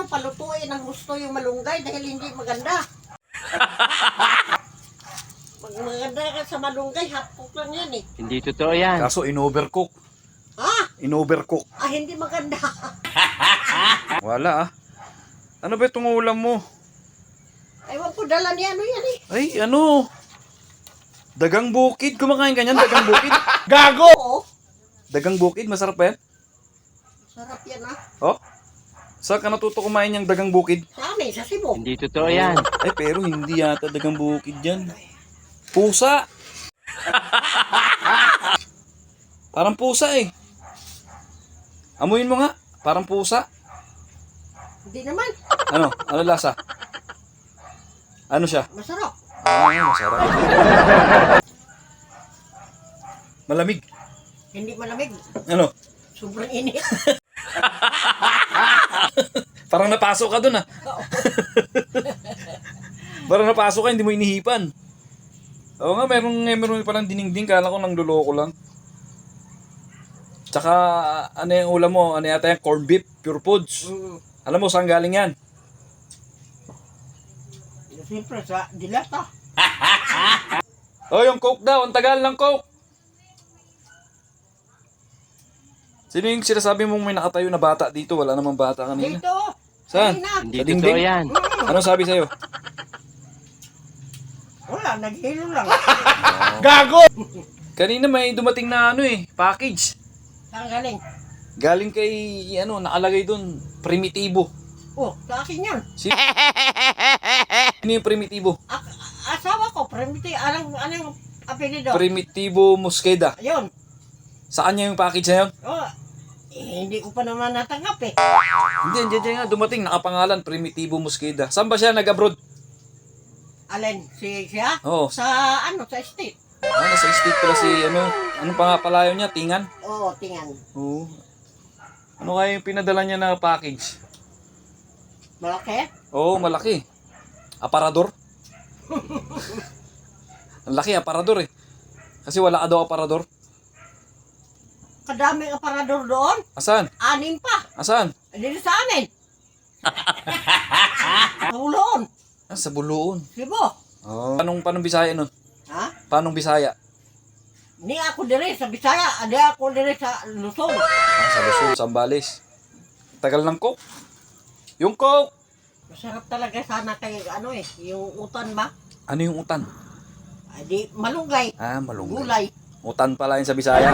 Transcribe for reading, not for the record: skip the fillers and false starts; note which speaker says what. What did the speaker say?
Speaker 1: palutuin ng gusto yung malunggay dahil hindi maganda. Pag maganda ka sa malunggay, hapok lang yan eh.
Speaker 2: Hindi totoo yan.
Speaker 3: Kaso in-overcook.
Speaker 1: Ah!
Speaker 3: In-overcook.
Speaker 1: Hindi maganda.
Speaker 3: Wala ah. Ano ba itong ulam mo?
Speaker 1: Ewan ko, dala ni ano yan eh.
Speaker 3: Ay, ano? Dagang bukid. Kumakain ka niyan, dagang bukid. Gago!
Speaker 1: Oo.
Speaker 3: Dagang bukid, masarap ba yan?
Speaker 1: Sarap yan ah.
Speaker 3: Oh? Saan ka natuto kumain yung dagang bukid?
Speaker 1: Sa amin, sa Cebu.
Speaker 2: Hindi totoo yan.
Speaker 3: Ay, pero hindi yata dagang bukid yan. Pusa! Parang pusa eh. Amuin mo nga. Parang pusa.
Speaker 1: Hindi naman.
Speaker 3: Ano? Ano lasa? Ano siya?
Speaker 1: Masarap.
Speaker 3: Masarap. Malamig.
Speaker 1: Hindi malamig.
Speaker 3: Ano?
Speaker 1: Sobrang init.
Speaker 3: Parang napasok ka dun ah. Parang napasok ka, hindi mo inihipan. Oo nga, meron parang diningding. Kala ko nang luloko lang. Tsaka, ano yung ulam mo? Ano yata yung corned beef, pure foods. Alam mo, saan galing yan?
Speaker 1: Siyempre, sa dilata.
Speaker 3: Oh, yung Coke daw. Ang tagal ng Coke. Sino yung sinasabi mong may nakatayo na bata dito? Wala namang bata kanina.
Speaker 1: Dito.
Speaker 3: Saan?
Speaker 1: Kanina.
Speaker 2: Hindi
Speaker 3: Sa
Speaker 2: totoo
Speaker 3: dingding?
Speaker 2: yan.
Speaker 3: Anong sabi sa'yo?
Speaker 1: Wala, naghilo lang.
Speaker 3: Gago! Kanina may dumating na ano eh, package.
Speaker 1: Saan galing?
Speaker 3: Galing kay, ano, nakalagay dun, primitibo.
Speaker 1: Oh, sa akin yan.
Speaker 3: Ano yung primitibo?
Speaker 1: Asawa ko, anong apelido?
Speaker 3: Primitibo Mosqueda.
Speaker 1: Ayun.
Speaker 3: Saan niya yung package na yun?
Speaker 1: Oh, hindi ko pa naman natanggap eh.
Speaker 3: Hindi, andiyan nga, dumating, nakapangalan, Primitibo Mosqueda. Saan ba siya nag-abroad?
Speaker 1: Alin, siya?
Speaker 3: Oo.
Speaker 1: Sa sa estate.
Speaker 3: Nasa state pala si, anong pangapalayo niya, Tingan?
Speaker 1: Oo, tingan.
Speaker 3: Oo. Ano kaya yung pinadala niya na package?
Speaker 1: Malaki?
Speaker 3: Oo, malaki. Aparador. Ang laki, aparador eh. Kasi wala ka daw aparador.
Speaker 1: Kadaming aparador doon.
Speaker 3: Asan?
Speaker 1: 6 pa.
Speaker 3: Asan?
Speaker 1: Dito sa amin. Nauloon.
Speaker 3: Sa Buluon.
Speaker 1: Cebu.
Speaker 3: Oh. Paanong Bisaya nun?
Speaker 1: Ha?
Speaker 3: Paanong Bisaya?
Speaker 1: Ni ako dire sa Bisaya, adi ako dire sa Luzon.
Speaker 3: Sa Luzon, Zambales. Tagal ng Coke. Yung Coke!
Speaker 1: Masarap talaga sana kay yung utan ba?
Speaker 3: Ano yung utan?
Speaker 1: Adi malunggay,
Speaker 3: Ah, malunggay.
Speaker 1: gulay.
Speaker 3: Utan pala yun sa Bisaya.